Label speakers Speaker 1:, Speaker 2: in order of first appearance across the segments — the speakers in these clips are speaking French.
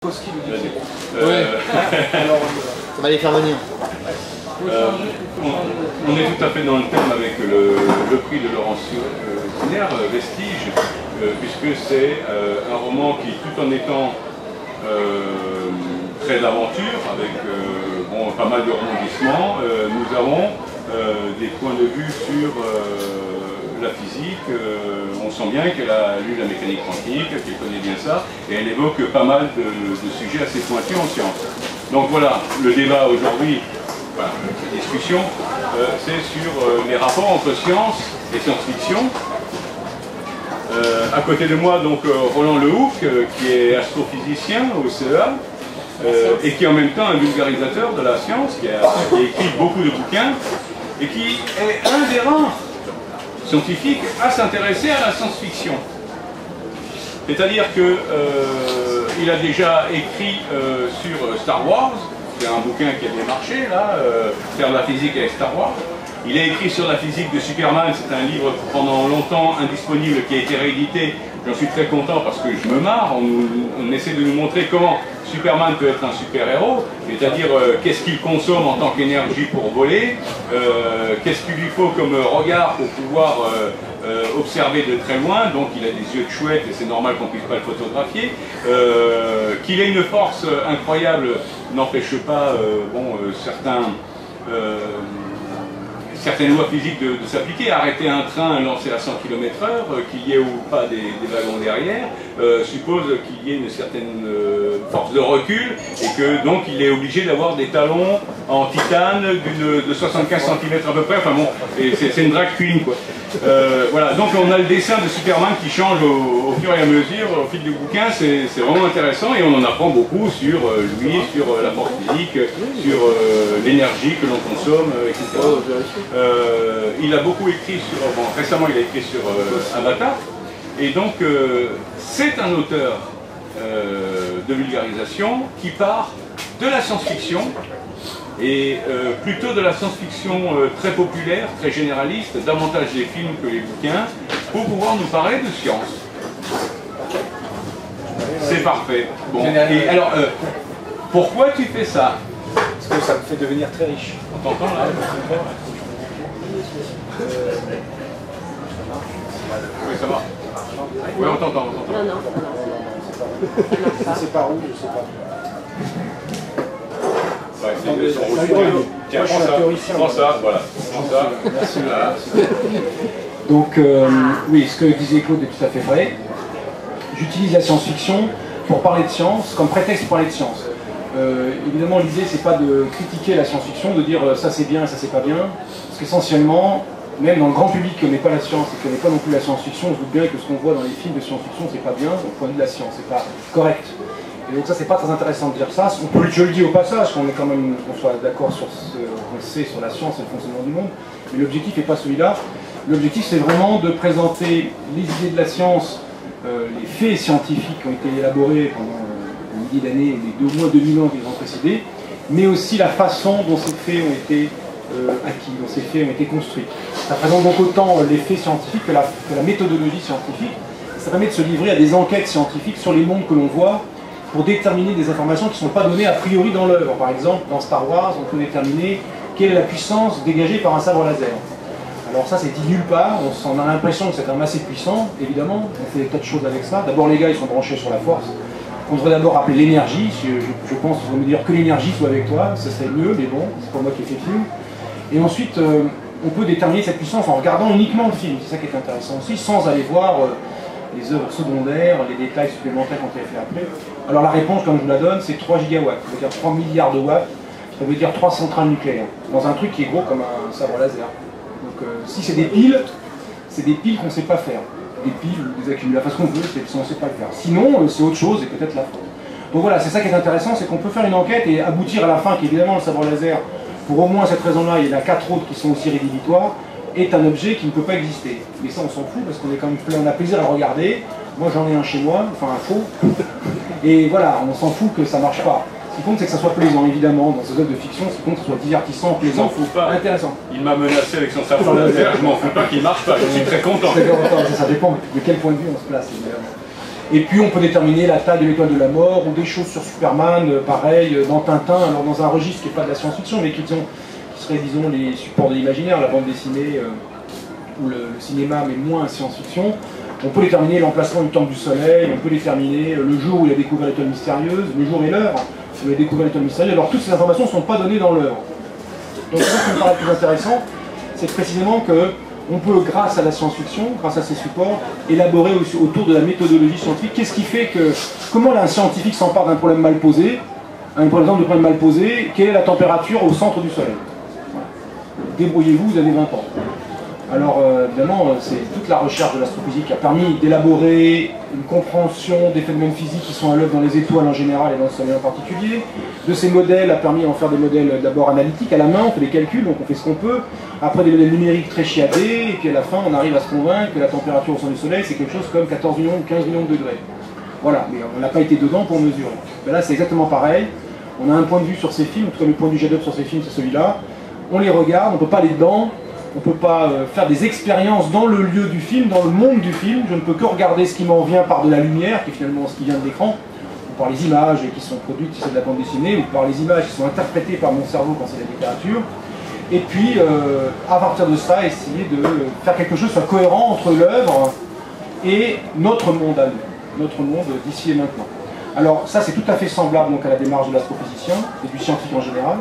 Speaker 1: Ça va les faire venir.
Speaker 2: On est tout à fait dans le thème avec le prix de Laurence Siner, Vestige, puisque c'est un roman qui, tout en étant très d'aventure, avec pas mal de rebondissements, nous avons des points de vue sur la physique. On sent bien qu'elle a lu la mécanique quantique, qu'elle connaît bien ça, et elle évoque pas mal de sujets assez pointus en sciences. Donc voilà, le débat aujourd'hui, enfin, cette discussion, c'est sur les rapports entre science et science-fiction. À côté de moi, donc, Roland Lehoucq, qui est astrophysicien au CEA, et qui est en même temps un vulgarisateur de la science, qui a écrit beaucoup de bouquins, et qui est un des rares scientifiques à s'intéresser à la science-fiction. C'est-à-dire qu'il a déjà écrit sur Star Wars, c'est un bouquin qui a bien marché, là, faire de la physique avec Star Wars. Il a écrit sur la physique de Superman, c'est un livre pendant longtemps indisponible qui a été réédité. J'en suis très content parce que je me marre, on essaie de nous montrer comment Superman peut être un super-héros, c'est-à-dire qu'est-ce qu'il consomme en tant qu'énergie pour voler, qu'est-ce qu'il lui faut comme regard pour pouvoir observer de très loin, donc il a des yeux de chouette et c'est normal qu'on ne puisse pas le photographier, qu'il ait une force incroyable n'empêche pas certaines lois physiques de s'appliquer, arrêter un train lancé à 100 km/h, qu'il y ait ou pas des wagons derrière, suppose qu'il y ait une certaine force de recul et que donc il est obligé d'avoir des talons en titane de 75 cm à peu près, enfin bon, c'est une drag queen quoi. Voilà, donc on a le dessin de Superman qui change au fur et à mesure, au fil du bouquin, c'est vraiment intéressant et on en apprend beaucoup sur lui, sur la force physique, sur l'énergie que l'on consomme, etc. Il a beaucoup écrit sur, récemment il a écrit sur Avatar, et donc c'est un auteur de vulgarisation qui part de la science-fiction, et plutôt de la science-fiction très populaire, très généraliste, davantage des films que les bouquins, pour pouvoir nous parler de science. C'est parfait. Bon. Et alors, pourquoi tu fais ça?
Speaker 3: Parce que ça me fait devenir très riche.
Speaker 2: On t'entend là? Oui, ça va. Oui, on t'entend.
Speaker 4: Non.
Speaker 3: C'est par où, je sais pas.
Speaker 2: Tiens, prends ça, voilà.
Speaker 3: Merci. Donc, oui, ce que disait Claude est tout à fait vrai. J'utilise la science-fiction pour parler de science, comme prétexte pour parler de science. Évidemment, l'idée, c'est pas de critiquer la science-fiction, de dire ça c'est bien et ça c'est pas bien, parce qu'essentiellement, même dans le grand public qui ne connaît pas la science et qui ne connaît pas non plus la science-fiction, on se doute bien que ce qu'on voit dans les films de science-fiction, c'est pas bien, au point de vue de la science, c'est pas correct. Et donc ça, c'est pas très intéressant de dire ça. Je le dis au passage, qu'on est quand même, qu'on soit d'accord sur ce qu'on sait sur la science et le fonctionnement du monde, mais l'objectif n'est pas celui-là. L'objectif, c'est vraiment de présenter les idées de la science, les faits scientifiques qui ont été élaborés pendant des milliers d'années, les au moins 2000 ans qui les ont précédés, mais aussi la façon dont ces faits ont été acquis, dont ces faits ont été construits. Ça présente donc autant les faits scientifiques que la méthodologie scientifique. Ça permet de se livrer à des enquêtes scientifiques sur les mondes que l'on voit, pour déterminer des informations qui ne sont pas données a priori dans l'œuvre. Par exemple, dans Star Wars, on peut déterminer quelle est la puissance dégagée par un sabre laser. Alors ça, c'est dit nulle part, on a l'impression que c'est un assez puissant, évidemment, on fait des tas de choses avec ça. D'abord, les gars, ils sont branchés sur la force. On devrait d'abord appeler l'énergie, je pense qu'il faut me dire que l'énergie soit avec toi, ça serait mieux, mais bon, c'est pas moi qui ai fait le film. Et ensuite, on peut déterminer cette puissance en regardant uniquement le film, c'est ça qui est intéressant aussi, sans aller voir les œuvres secondaires, les détails supplémentaires qu'on a fait après. Alors la réponse, comme je vous la donne, c'est 3 gigawatts, ça veut dire 3 milliards de watts, ça veut dire 3 centrales nucléaires, dans un truc qui est gros comme un sabre laser. Donc si c'est des piles qu'on ne sait pas faire. Des piles, des accumulateurs, ce qu'on veut, on ne sait pas le faire. Sinon, c'est autre chose et peut-être la faute. Donc voilà, c'est ça qui est intéressant, c'est qu'on peut faire une enquête et aboutir à la fin qu'évidemment le sabre laser, pour au moins cette raison-là, il y en a 4 autres qui sont aussi rédhibitoires, est un objet qui ne peut pas exister. Mais ça, on s'en fout parce qu'on est quand même plein, on a plaisir à le regarder. Moi, j'en ai un chez moi, enfin un faux. Et voilà, on s'en fout que ça marche pas. Ce qui compte, c'est que ça soit plaisant, évidemment, dans ces œuvres de fiction. Ce qui compte, que ce soit divertissant, plaisant, intéressant.
Speaker 2: Il m'a menacé avec son sabre laser, je m'en fous pas qu'il marche pas, je suis très content.
Speaker 3: Ça dépend de quel point de vue on se place, évidemment. Et puis on peut déterminer la taille de l'étoile de la mort, ou des choses sur Superman, pareil, dans Tintin, alors dans un registre qui n'est pas de la science-fiction, mais qui serait, disons, les supports de l'imaginaire, la bande dessinée ou le cinéma, mais moins science-fiction. On peut déterminer l'emplacement du temple du soleil, on peut déterminer le jour où il a découvert l'étoile mystérieuse, le jour et l'heure où il a découvert l'étoile mystérieuse. Alors toutes ces informations ne sont pas données dans l'œuvre. Donc ça, ce qui me paraît plus intéressant, c'est précisément que on peut, grâce à la science-fiction, grâce à ces supports, élaborer aussi autour de la méthodologie scientifique. Qu'est-ce qui fait que... Comment un scientifique s'empare d'un problème mal posé, un exemple de problème mal posé, quelle est la température au centre du soleil? Voilà. Débrouillez-vous, vous avez 20 ans. Alors, évidemment, c'est toute la recherche de l'astrophysique qui a permis d'élaborer une compréhension des phénomènes physiques qui sont à l'œuvre dans les étoiles en général et dans le soleil en particulier. De ces modèles a permis d'en faire des modèles d'abord analytiques, à la main, on fait des calculs, donc on fait ce qu'on peut. Après des modèles numériques très chiadés, et puis à la fin, on arrive à se convaincre que la température au centre du soleil, c'est quelque chose comme 14 millions ou 15 millions de degrés. Voilà, mais on n'a pas été dedans pour mesurer. Mais là, c'est exactement pareil. On a un point de vue sur ces films, en tout cas le point de vue J-Dub sur ces films, c'est celui-là. On les regarde, on ne peut pas aller dedans. On ne peut pas faire des expériences dans le lieu du film, dans le monde du film. Je ne peux que regarder ce qui m'en vient par de la lumière, qui est finalement ce qui vient de l'écran, ou par les images qui sont produites si c'est de la bande dessinée, ou par les images qui sont interprétées par mon cerveau quand c'est de la littérature. Et puis, à partir de ça, essayer de faire quelque chose qui soit cohérent entre l'œuvre et notre monde à nous, notre monde d'ici et maintenant. Alors ça, c'est tout à fait semblable donc, à la démarche de l'astrophysicien et du scientifique en général.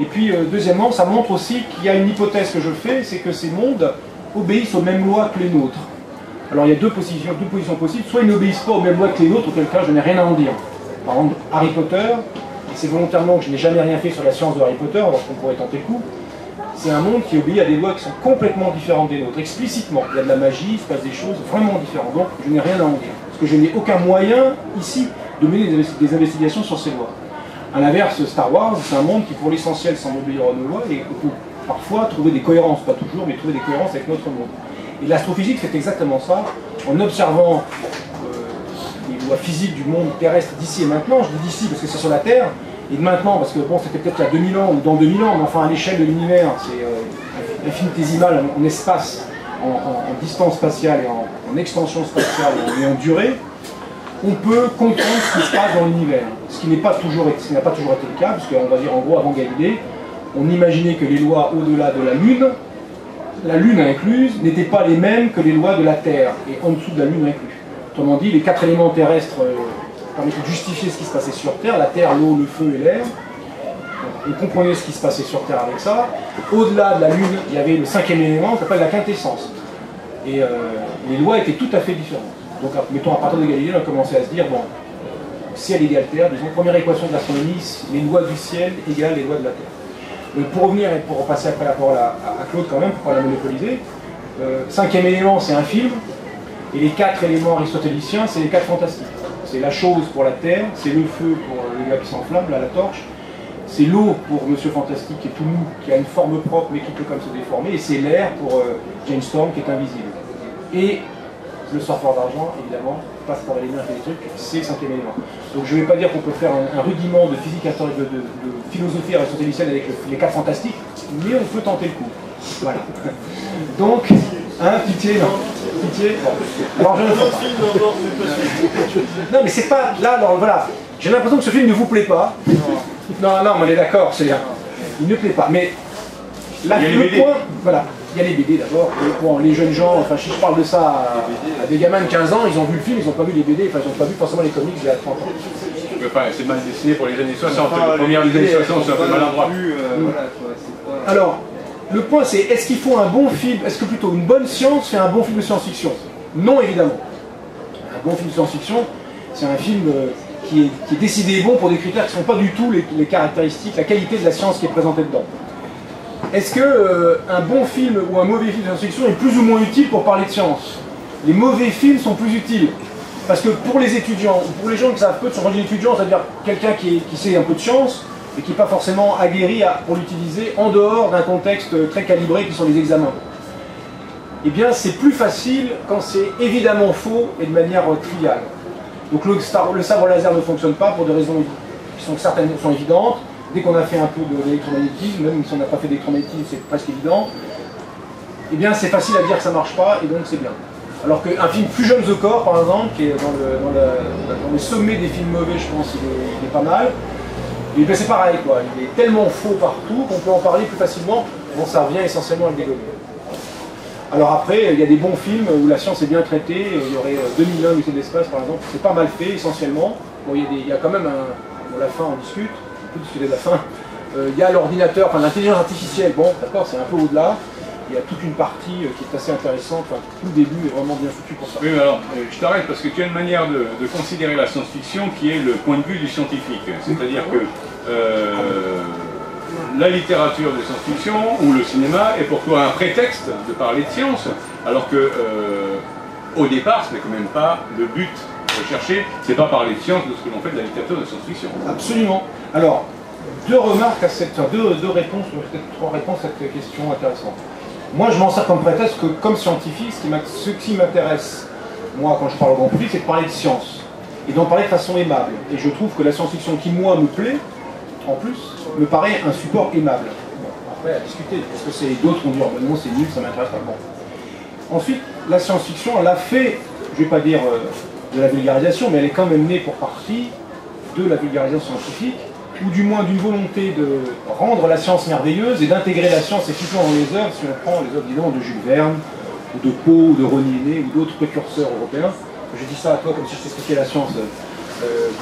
Speaker 3: Et puis, deuxièmement, ça montre aussi qu'il y a une hypothèse que je fais, c'est que ces mondes obéissent aux mêmes lois que les nôtres. Alors, il y a deux positions possibles. Soit ils n'obéissent pas aux mêmes lois que les nôtres, auquel cas je n'ai rien à en dire. Par exemple, Harry Potter, et c'est volontairement que je n'ai jamais rien fait sur la science de Harry Potter, alors qu'on pourrait tenter le coup, c'est un monde qui obéit à des lois qui sont complètement différentes des nôtres, explicitement. Il y a de la magie, il se passe des choses vraiment différentes. Donc, je n'ai rien à en dire. Parce que je n'ai aucun moyen, ici, de mener des investigations sur ces lois. A l'inverse, Star Wars, c'est un monde qui, pour l'essentiel, semble obéir à nos lois et peut parfois trouver des cohérences, pas toujours, mais trouver des cohérences avec notre monde. Et l'astrophysique fait exactement ça, en observant les lois physiques du monde terrestre d'ici et maintenant. Je dis d'ici parce que c'est sur la Terre, et de maintenant parce que bon, c'était peut-être il y a 2000 ans ou dans 2000 ans, mais enfin à l'échelle de l'univers, c'est infinitésimal en espace, en distance spatiale et en extension spatiale et en durée. On peut comprendre ce qui se passe dans l'univers, ce qui n'a pas toujours été le cas, puisqu'on va dire en gros avant Galilée, on imaginait que les lois au-delà de la Lune incluse, n'étaient pas les mêmes que les lois de la Terre, et en dessous de la Lune incluse. Autrement dit, les 4 éléments terrestres permettaient de justifier ce qui se passait sur Terre, la Terre, l'eau, le feu et l'air. On comprenait ce qui se passait sur Terre avec ça. Au-delà de la Lune, il y avait le 5e élément, qu'on appelle la quintessence. Et les lois étaient tout à fait différentes. Donc, mettons, à partir de Galilée, on a commencé à se dire, bon, ciel égale terre, disons, première équation de l'astronomie, les lois du ciel égale les lois de la terre. Donc, pour revenir et pour repasser après la parole à Claude quand même, pour ne pas la monopoliser, 5e élément, c'est un film, et les 4 éléments aristotéliciens, c'est les 4 fantastiques. C'est la chose pour la terre, c'est le feu pour le gars qui s'enflamme, là, la torche, c'est l'eau pour Monsieur Fantastique qui est tout mou, qui a une forme propre mais qui peut comme se déformer, et c'est l'air pour Jane Storm qui est invisible. Et le surfeur d'argent, évidemment, passe par les mains et les trucs, c'est le 5e élément. Donc je ne vais pas dire qu'on peut faire un rudiment de physique, de philosophie aristotélicienne avec les 4 fantastiques, mais on peut tenter le coup. Voilà. Donc, pitié, non. Pitié, bon. Alors je ne fais pas. Non, mais c'est pas. Là, alors voilà. J'ai l'impression que ce film ne vous plaît pas. Non, on est d'accord, c'est bien. Il ne plaît pas. Mais là, le point. Voilà. Il y a les BD d'abord, bon, les jeunes gens, enfin si je parle de ça à des gamins de 15 ans, ils ont vu le film, ils n'ont pas vu les BD, enfin ils n'ont pas vu forcément les comics il y a 30 ans.
Speaker 2: Enfin, c'est mal dessiné pour les années 60, les premières des années 60 c'est un peu maladroit.
Speaker 3: Alors, le point c'est, est-ce qu'il faut un bon film, est-ce que plutôt une bonne science fait un bon film de science-fiction? Non évidemment. Un bon film de science-fiction, c'est un film qui est décidé bon pour des critères qui ne sont pas du tout les caractéristiques, la qualité de la science qui est présentée dedans. Est-ce qu'un bon film ou un mauvais film de science-fiction est plus ou moins utile pour parler de science? Les mauvais films sont plus utiles. Parce que pour les étudiants, ou pour les gens qui savent peu de son étudiant, c'est-à-dire quelqu'un qui sait un peu de science, et qui n'est pas forcément aguerri pour l'utiliser en dehors d'un contexte très calibré qui sont les examens, eh bien c'est plus facile quand c'est évidemment faux et de manière triviale. Donc le sabre laser ne fonctionne pas pour des raisons qui sont certaines sont évidentes. Dès qu'on a fait un peu d'électromagnétisme, même si on n'a pas fait d'électromagnétisme, c'est presque évident, eh bien c'est facile à dire que ça ne marche pas, et donc c'est bien. Alors qu'un film plus jeune The Core, par exemple, qui est dans le sommet des films mauvais, je pense, il est pas mal. Et ben, c'est pareil, quoi. Il est tellement faux partout qu'on peut en parler plus facilement. Bon, ça revient essentiellement avec des gommes. Alors après, il y a des bons films où la science est bien traitée. Il y aurait 2001, l'Odyssée de l'espace, par exemple. C'est pas mal fait, essentiellement. Bon, il y a quand même bon, la fin, on discute. On peut discuter de la fin. Il y a l'ordinateur, enfin l'intelligence artificielle. Bon, d'accord, c'est un peu au-delà. Il y a toute une partie qui est assez intéressante. Enfin, tout le début est vraiment bien foutu pour ça.
Speaker 2: Oui, mais alors, je t'arrête parce que tu as une manière de considérer la science-fiction qui est le point de vue du scientifique. C'est-à-dire que la littérature de science-fiction ou le cinéma est pour toi un prétexte de parler de science, alors que au départ, ce n'est quand même pas le but recherché, c'est pas parler de science de ce que l'on fait de la littérature de science-fiction.
Speaker 3: Absolument. Alors, deux remarques à deux réponses, peut-être trois réponses à cette question intéressante. Moi, je m'en sers comme prétexte que, comme scientifique, ce qui m'intéresse, moi, quand je parle au grand public, c'est de parler de science. Et d'en parler de façon aimable. Et je trouve que la science-fiction qui, moi, me plaît, en plus, me paraît un support aimable. Bon, après, à discuter, parce que c'est d'autres vont dire, non, c'est nul, ça m'intéresse pas. Bon. Ensuite, la science-fiction, elle a fait, je vais pas dire de la vulgarisation, mais elle est quand même née pour partie de la vulgarisation scientifique, ou du moins d'une volonté de rendre la science merveilleuse et d'intégrer la science effectivement dans les œuvres, si on prend les œuvres évidemment de Jules Verne, ou de Poe, ou de René Guénon, ou d'autres précurseurs européens. Je dis ça à toi comme si je t'expliquais la science,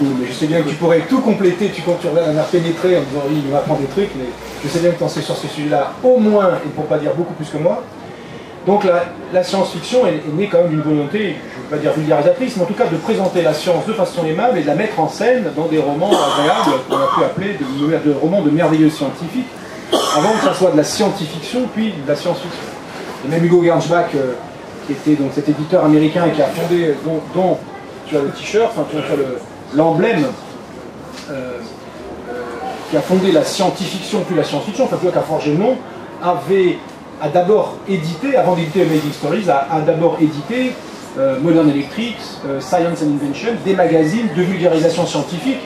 Speaker 3: mais je sais bien que tu pourrais tout compléter, tu regardes un air pénétré en disant oui, il m'apprend des trucs, mais je sais bien que tu en sais sur ce sujet-là au moins, et pour pas dire beaucoup plus que moi. Donc la science-fiction est née quand même d'une volonté, je ne veux pas dire vulgarisatrice, mais en tout cas de présenter la science de façon aimable et de la mettre en scène dans des romans agréables, qu'on a pu appeler de romans de merveilleux scientifiques, avant que ça soit de la science-fiction, puis de la science-fiction. Et même Hugo Gernsback, qui était donc cet éditeur américain et qui a fondé, dont tu as le t-shirt, enfin tu as l'emblème, qui a fondé la scientifiction, puis la science-fiction, enfin tu vois, qui a forgé le nom, a d'abord édité, avant d'éditer Amazing Stories, a d'abord édité Modern Electrics, Science and Invention, des magazines de vulgarisation scientifique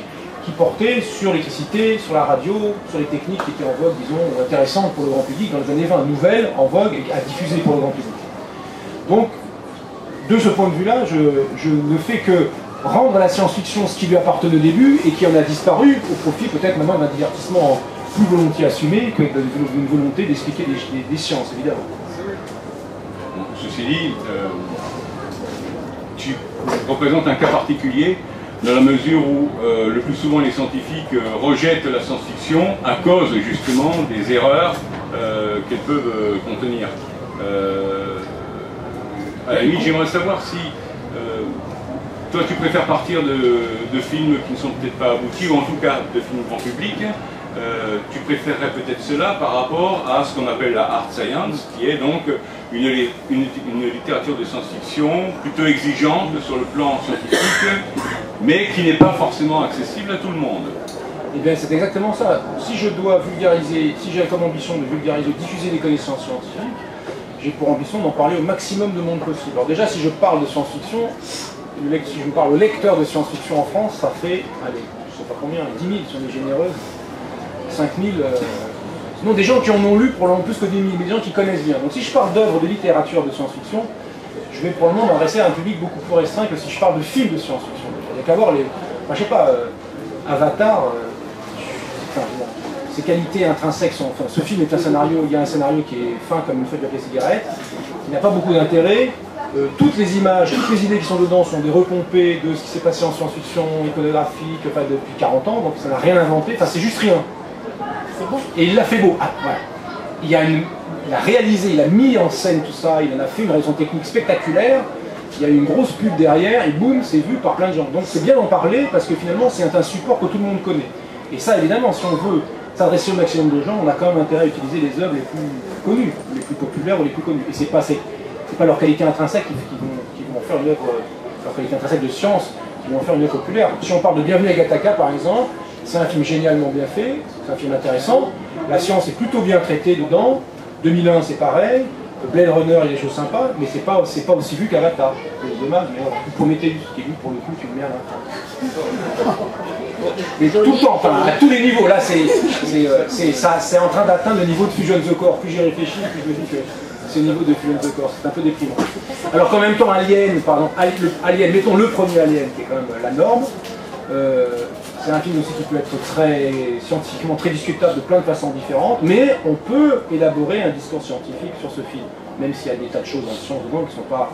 Speaker 3: qui portaient sur l'électricité, sur la radio, sur les techniques qui étaient en vogue, disons, intéressantes pour le grand public dans les années 20, nouvelles, en vogue et à diffuser pour le grand public. Donc, de ce point de vue-là, je ne fais que rendre à la science-fiction ce qui lui appartenait au début et qui en a disparu au profit peut-être maintenant d'un divertissement plus volontiers assumé que d'une volonté d'expliquer des sciences, évidemment.
Speaker 2: Ceci dit, tu représentes un cas particulier dans la mesure où le plus souvent les scientifiques rejettent la science-fiction à cause justement des erreurs qu'elles peuvent contenir. À la limite, j'aimerais savoir si toi tu préfères partir de films qui ne sont peut-être pas aboutis, ou en tout cas de films grand public. Tu préférerais peut-être cela par rapport à ce qu'on appelle la hard science, qui est donc une littérature de science-fiction plutôt exigeante sur le plan scientifique, mais qui n'est pas forcément accessible à tout le monde.
Speaker 3: Eh bien, c'est exactement ça. Si je dois vulgariser, si j'ai comme ambition de vulgariser, diffuser des connaissances scientifiques, j'ai pour ambition d'en parler au maximum de monde possible. Alors déjà, si je parle de science-fiction, si je parle au lecteur de science-fiction en France, ça fait, allez, je sais pas combien, 10 000 si on est généreux. 5000, sinon des gens qui en ont lu probablement plus que 10 000, mais des gens qui connaissent bien. Donc si je parle d'œuvres de littérature de science-fiction, je vais probablement m'adresser à un public beaucoup plus restreint que si je parle de films de science-fiction. Il n'y a qu'à voir les... Enfin, je sais pas, Avatar, ses qualités intrinsèques sont... Enfin, ce film est un scénario, il y a un scénario qui est fin comme une feuille de papier cigarette, qui n'a pas beaucoup d'intérêt. Toutes les images, toutes les idées qui sont dedans sont des repompées de ce qui s'est passé en science-fiction, iconographique, enfin, depuis 40 ans, donc ça n'a rien inventé, enfin c'est juste rien. Et il l'a fait beau. Ah, voilà. Il a réalisé, il a mis en scène tout ça, il en a fait une réalisation technique spectaculaire, il y a eu une grosse pub derrière, et boum, c'est vu par plein de gens. Donc c'est bien d'en parler, parce que finalement c'est un support que tout le monde connaît. Et ça, évidemment, si on veut s'adresser au maximum de gens, on a quand même intérêt à utiliser les œuvres les plus connues, les plus populaires ou les plus connues. Et c'est pas leur qualité intrinsèque qui vont faire une œuvre, leur qualité intrinsèque de science, qui vont faire une œuvre populaire. Si on parle de Bienvenue à Gattaca, par exemple, c'est un film génialement bien fait, c'est un film intéressant, la science est plutôt bien traitée dedans, 2001 c'est pareil, Blade Runner il y a des choses sympas, mais c'est pas aussi vu qu'Avatar. C'est dommage, mais voilà, Prometheus, qui est vu pour le coup, c'est une merde. Mais tout le temps, enfin, à tous les niveaux, là c'est en train d'atteindre le niveau de Fusion the Core. Plus j'y réfléchis, plus je me dis que ce niveau de Fuel the Core, c'est un peu déprimant. Alors qu'en même temps, Alien, mettons le premier Alien, qui est quand même la norme, c'est un film aussi qui peut être très scientifiquement très discutable de plein de façons différentes, mais on peut élaborer un discours scientifique sur ce film, même s'il y a des tas de choses en science dedans qui ne sont pas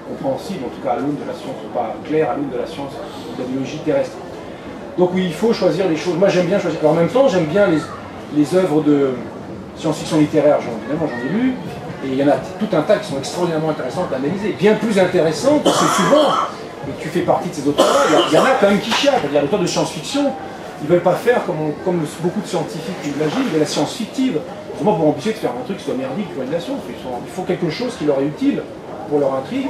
Speaker 3: compréhensibles, en tout cas à l'aune de la science, ne sont pas claires à l'aune de la science de la biologie terrestre. Donc oui, il faut choisir les choses. Moi j'aime bien choisir. Alors, en même temps, j'aime bien les œuvres de science-fiction littéraire, évidemment j'en ai lu, et il y en a tout un tas qui sont extraordinairement intéressantes à analyser, bien plus intéressantes parce que souvent, et tu fais partie de ces auteurs-là, il y en a quand même qui chialent, c'est-à-dire les auteurs de science-fiction, ils ne veulent pas faire comme beaucoup de scientifiques qui l'imaginent, mais la science fictive, justement pour empêcher de faire un truc qui soit merdique pour une nation, il faut quelque chose qui leur est utile pour leur intrigue,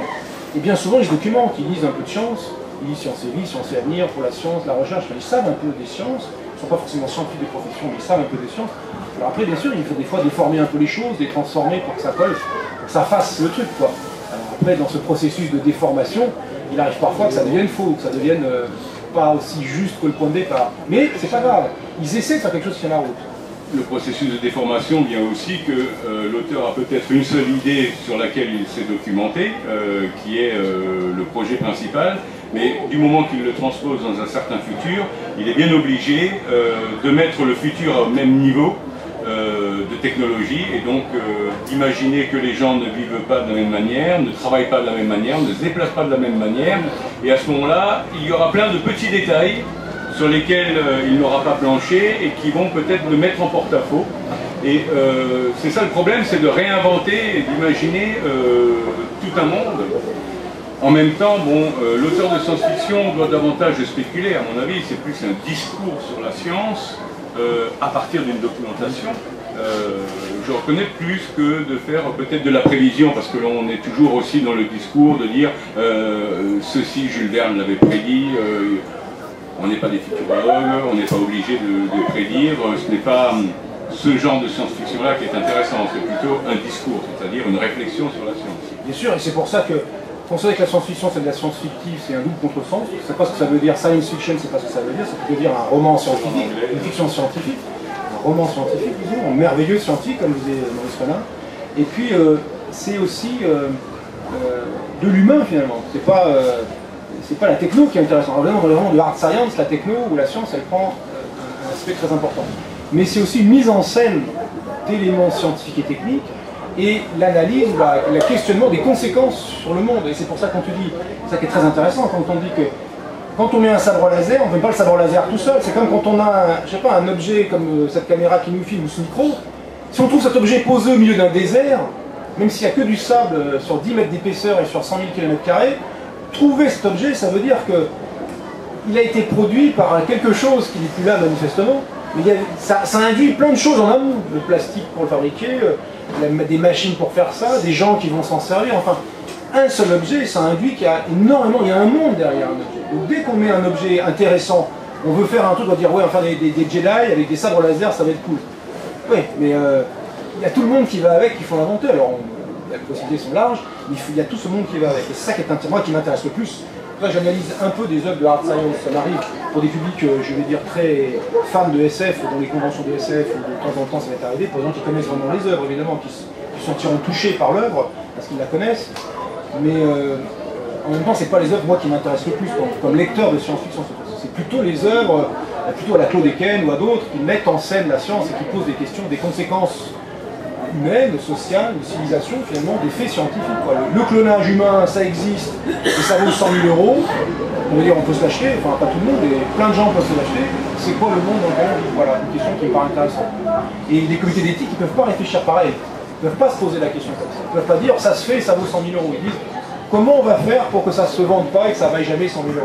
Speaker 3: et bien souvent ils se documentent, ils lisent un peu de science, ils lisent Science et Vie, Science et Avenir, pour la science, la recherche, ils savent un peu des sciences, ils ne sont pas forcément scientifiques de profession, mais ils savent un peu des sciences. Alors après, bien sûr, il faut des fois déformer un peu les choses, les transformer pour que ça colle, pour que ça fasse le truc, quoi. Alors après, dans ce processus de déformation, il arrive parfois que ça devienne faux, que ça devienne pas aussi juste que le point de départ. Mais c'est pas grave, ils essaient de faire quelque chose qui tient la route.
Speaker 2: Le processus de déformation vient aussi que l'auteur a peut-être une seule idée sur laquelle il s'est documenté, qui est le projet principal, mais du moment qu'il le transpose dans un certain futur, il est bien obligé de mettre le futur au même niveau de technologie, et donc imaginer que les gens ne vivent pas de la même manière, ne travaillent pas de la même manière, ne se déplacent pas de la même manière, et à ce moment-là, il y aura plein de petits détails sur lesquels il n'aura pas planché et qui vont peut-être le mettre en porte-à-faux. Et c'est ça le problème, c'est de réinventer et d'imaginer tout un monde. En même temps, bon, l'auteur de science-fiction doit davantage spéculer, à mon avis, c'est plus un discours sur la science à partir d'une documentation. Je reconnais plus que de faire peut-être de la prévision, parce que l'on est toujours aussi dans le discours de dire ceci, Jules Verne l'avait prédit, on n'est pas des futurologues, on n'est pas obligé de prédire, ce n'est pas ce genre de science-fiction-là qui est intéressant, c'est plutôt un discours, c'est-à-dire une réflexion sur la science.
Speaker 3: Bien sûr, et c'est pour ça que considérer que la science-fiction c'est de la science fictive, c'est un double contresens. C'est pas ce que ça veut dire, science fiction, c'est pas ce que ça veut dire, ça peut dire un roman scientifique, une fiction scientifique, un roman scientifique, disons, un merveilleux scientifique, comme disait Maurice Renin. Et puis, c'est aussi de l'humain finalement, c'est pas la techno qui est intéressante. Alors, vraiment, de hard science, la techno ou la science, elle prend un aspect très important. Mais c'est aussi une mise en scène d'éléments scientifiques et techniques, et l'analyse, le questionnement des conséquences sur le monde. Et c'est pour ça qu'on te dit, c'est ça qui est très intéressant, quand on dit que quand on met un sabre laser, on ne fait pas le sabre laser tout seul. C'est comme quand on a, je sais pas, un objet comme cette caméra qui nous filme ou ce micro. Si on trouve cet objet posé au milieu d'un désert, même s'il n'y a que du sable sur 10 mètres d'épaisseur et sur 100 000 km², trouver cet objet, ça veut dire qu'il a été produit par quelque chose qui n'est plus là manifestement. Mais ça induit plein de choses en amont. Le plastique pour le fabriquer, des machines pour faire ça, des gens qui vont s'en servir, enfin, un seul objet, ça induit qu'il y a énormément, il y a un monde derrière un objet. Donc dès qu'on met un objet intéressant, on veut faire un truc, on va dire, ouais, on va faire des Jedi avec des sabres laser, ça va être cool. Oui, mais il y a tout le monde qui va avec, qui font l'inventeur. Alors, les possibilités sont larges, mais il y a tout ce monde qui va avec. Et c'est ça qui est moi qui m'intéresse le plus. Là, j'analyse un peu des œuvres de hard science, ça m'arrive pour des publics, je vais dire, très fans de SF, dans les conventions de SF, où de temps en temps ça va être arrivé, pour des gens qui connaissent vraiment les œuvres, évidemment, qui se sentiront touchés par l'œuvre, parce qu'ils la connaissent, mais en même temps, c'est pas les œuvres, moi, qui m'intéressent le plus, comme lecteur de science-fiction, c'est plutôt les œuvres, plutôt à la Claude Eken ou à d'autres, qui mettent en scène la science et qui posent des questions, des conséquences humaine, sociale, de civilisation, finalement, des faits scientifiques. Quoi. Le clonage humain, ça existe, et ça vaut 100 000 €. On veut dire, on peut se l'acheter, enfin pas tout le monde, mais plein de gens peuvent se l'acheter. C'est quoi le monde dans lequel on vit? Voilà, une question qui me paraît intéressante. Et les comités d'éthique, ils ne peuvent pas réfléchir pareil. Ils ne peuvent pas se poser la question comme ça. Ils ne peuvent pas dire, ça se fait, ça vaut 100 000 €. Ils disent, comment on va faire pour que ça ne se vende pas et que ça ne vaille jamais 100 000 €?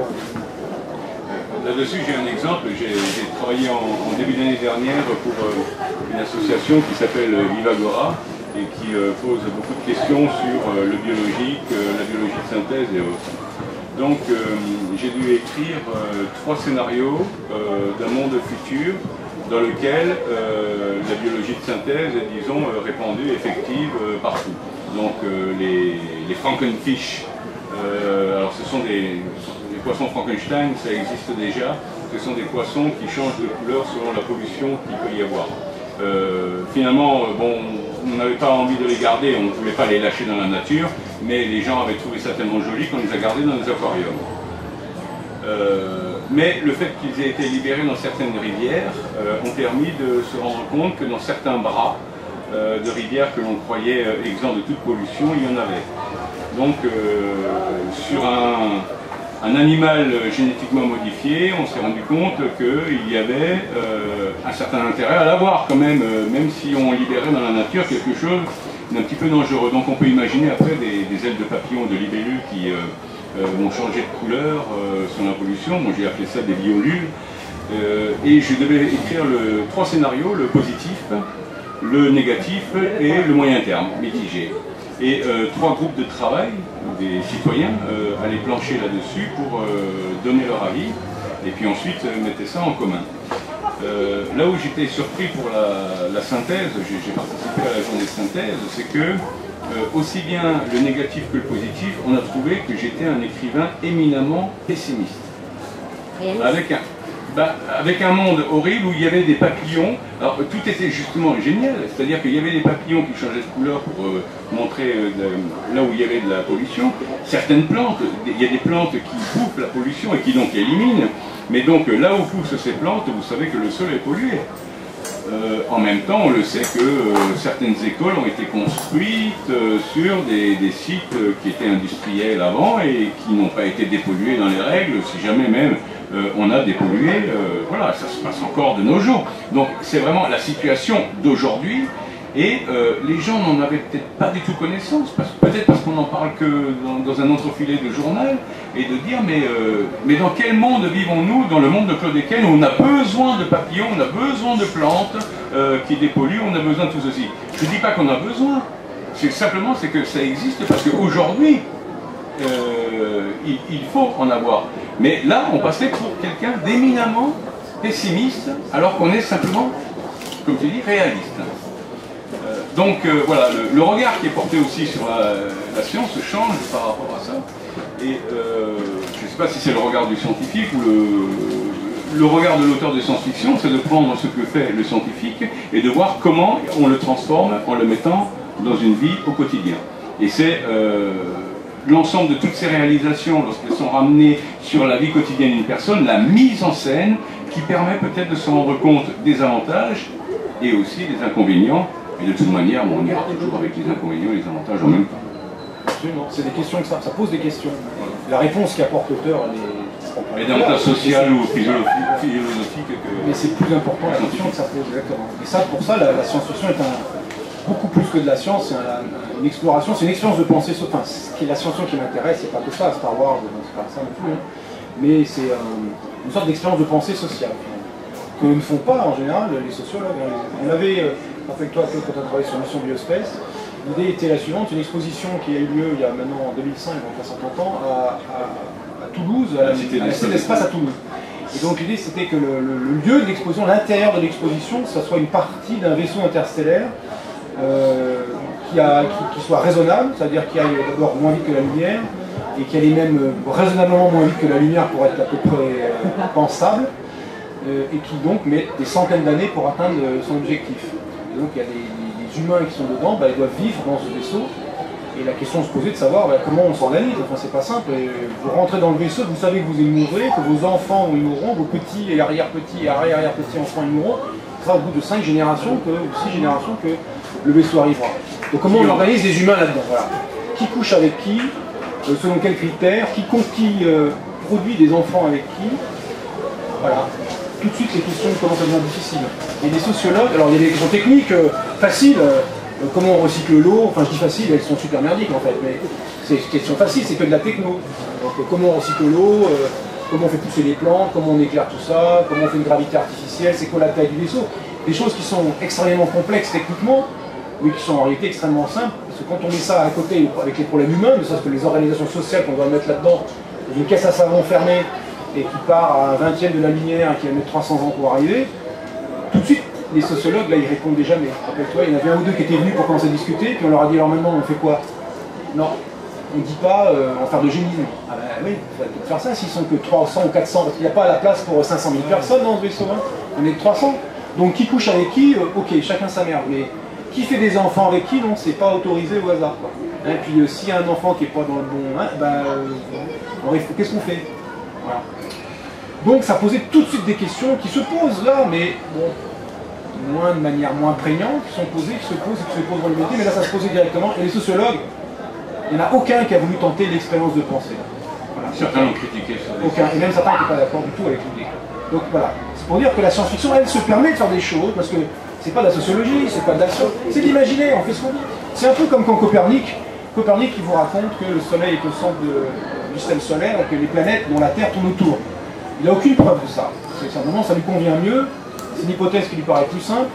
Speaker 2: Là-dessus, j'ai un exemple. J'ai travaillé en début d'année dernière pour une association qui s'appelle Vivagora et qui pose beaucoup de questions sur le biologique, la biologie de synthèse et autres. Donc, j'ai dû écrire 3 scénarios d'un monde futur dans lequel la biologie de synthèse est, disons, répandue, effective partout. Donc, les Frankenfish, alors ce sont des poissons Frankenstein, ça existe déjà. Ce sont des poissons qui changent de couleur selon la pollution qu'il peut y avoir. Finalement, bon, on n'avait pas envie de les garder, on ne voulait pas les lâcher dans la nature, mais les gens avaient trouvé ça tellement joli qu'on les a gardés dans des aquariums. Mais le fait qu'ils aient été libérés dans certaines rivières ont permis de se rendre compte que dans certains bras de rivières que l'on croyait exempts de toute pollution, il y en avait. Donc sur un animal génétiquement modifié, on s'est rendu compte qu'il y avait un certain intérêt à l'avoir quand même, même si on libérait dans la nature quelque chose d'un petit peu dangereux. Donc on peut imaginer après des ailes de papillon, de libellules qui vont changer de couleur sur la pollution. Moi j'ai appelé ça des violules. Et je devais écrire trois scénarios, le positif, le négatif et le moyen terme, mitigé. Et trois groupes de travail, des citoyens, allaient plancher là-dessus pour donner leur avis, et puis ensuite mettaient ça en commun. Là où j'étais surpris pour la synthèse, j'ai participé à la journée de synthèse, c'est que aussi bien le négatif que le positif, on a trouvé que j'étais un écrivain éminemment pessimiste. Avec un monde horrible où il y avait des papillons. Alors tout était justement génial, c'est-à-dire qu'il y avait des papillons qui changeaient de couleur pour montrer là où il y avait de la pollution. Certaines plantes, il y a des plantes qui bouffent la pollution et qui donc éliminent. Mais donc là où poussent ces plantes, vous savez que le sol est pollué. En même temps, on le sait que certaines écoles ont été construites sur des sites qui étaient industriels avant et qui n'ont pas été dépollués dans les règles, si jamais même on a dépollué, voilà, ça se passe encore de nos jours. Donc c'est vraiment la situation d'aujourd'hui et les gens n'en avaient peut-être pas du tout connaissance, peut-être parce qu'on n'en parle que dans un entrefilet de journal, et de dire mais dans quel monde vivons-nous, dans le monde de Claude Eken, où on a besoin de papillons, on a besoin de plantes qui dépolluent, on a besoin de tout ceci. Je ne dis pas qu'on a besoin, c'est simplement que ça existe parce qu'aujourd'hui, il faut en avoir. Mais là, on passait pour quelqu'un d'éminemment pessimiste, alors qu'on est simplement, comme tu dis, réaliste. Donc voilà, le regard qui est porté aussi sur la science change par rapport à ça. Et je ne sais pas si c'est le regard du scientifique ou le regard de l'auteur de science-fiction, c'est de prendre ce que fait le scientifique et de voir comment on le transforme en le mettant dans une vie au quotidien. Et c'est l'ensemble de toutes ces réalisations, lorsqu'elles sont ramenées sur la vie quotidienne d'une personne, la mise en scène qui permet peut-être de se rendre compte des avantages et aussi des inconvénients. Et de toute manière, bon, on ira toujours avec les inconvénients et les avantages en même temps.
Speaker 3: Absolument, c'est des questions que ça pose des questions. La réponse qu'apporte l'auteur,
Speaker 2: elle est davantage sociale ou philosophique que...
Speaker 3: Mais c'est plus important la question que ça pose, exactement. Et ça, pour ça, la science-fiction est beaucoup plus que de la science, c'est une exploration, c'est une expérience de pensée. Enfin, ce qui est la science-fiction qui m'intéresse, c'est pas que ça, Star Wars, c'est pas ça non plus, hein. Mais c'est une sorte d'expérience de pensée sociale, que ne font pas en général les sociologues. On avait, rappelle-toi, quand on a travaillé sur Mission Biospace, l'idée était la suivante, une exposition qui a eu lieu il y a maintenant en 2005, donc à 130 ans, à Toulouse, à la Cité d'Espace à Toulouse. Et donc l'idée c'était que le lieu de l'exposition, l'intérieur de l'exposition, ça soit une partie d'un vaisseau interstellaire qui soit raisonnable, c'est-à-dire qui aille d'abord moins vite que la lumière, et qui allait même raisonnablement moins vite que la lumière pour être à peu près pensable, et qui donc met des centaines d'années pour atteindre son objectif. Et donc il y a des humains qui sont dedans, ils doivent vivre dans ce vaisseau, et la question se posait de savoir comment on s'organise. Enfin c'est pas simple, vous rentrez dans le vaisseau, vous savez que vous y mourrez, que vos enfants y mourront, vos petits et arrière-petits et arrière-arrière-petits enfants y mourront, ce sera au bout de 5 générations, ou 6 générations que le vaisseau arrivera. Donc comment on organise les humains là-dedans, voilà. Qui couche avec qui, selon quels critères, qui produit des enfants avec qui, voilà. Tout de suite les questions commencent à devenir difficiles. Et les sociologues, alors il y a des questions techniques faciles, comment on recycle l'eau, enfin je dis facile, elles sont super merdiques en fait, mais c'est une question facile, c'est que de la techno. Donc comment on recycle l'eau, comment on fait pousser les plantes, comment on éclaire tout ça, comment on fait une gravité artificielle, c'est quoi la taille du vaisseau. Des choses qui sont extrêmement complexes techniquement, mais qui sont en réalité extrêmement simples, parce que quand on met ça à côté avec les problèmes humains, ne serait-ce que les organisations sociales qu'on doit mettre là-dedans, une caisse à savon fermée, et qui part à un 20e de la lumière et qui va mettre 300 ans pour arriver, tout de suite, les sociologues, là, ils répondaient jamais. Rappelle-toi, il y en avait un ou deux qui étaient venus pour commencer à discuter, puis on leur a dit, alors maintenant, on fait quoi? Non, on ne dit pas, on va faire de génie. Ah ben oui, il faut peut-être faire ça s'ils sont que 300 ou 400, parce qu'il n'y a pas la place pour 500 000 personnes dans ce vaisseau, hein. On est que 300. Donc qui couche avec qui, ok, chacun sa merde, mais qui fait des enfants avec qui, non, c'est pas autorisé au hasard. Quoi. Et puis s'il y a un enfant qui est pas dans le bon, hein, qu'est-ce qu'on fait? Voilà. Donc ça posait tout de suite des questions qui se posent là, mais bon, de manière moins prégnante, qui sont posées, qui se posent dans le métier, mais là ça se posait directement. Et les sociologues, il n'y en a aucun qui a voulu tenter l'expérience de pensée. Voilà.
Speaker 2: Certains l'ont critiqué.
Speaker 3: Aucun, et même certains n'étaient pas d'accord du tout avec l'idée. Donc voilà, c'est pour dire que la science-fiction, elle se permet de faire des choses, parce que c'est pas de la sociologie, c'est pas de l'action, c'est de l'imaginer, on fait ce qu'on dit. C'est un peu comme quand Copernic qui vous raconte que le Soleil est au centre du système solaire et que les planètes dont la Terre tourne autour. Il n'a aucune preuve de ça. C'est simplement, ça lui convient mieux, c'est une hypothèse qui lui paraît plus simple,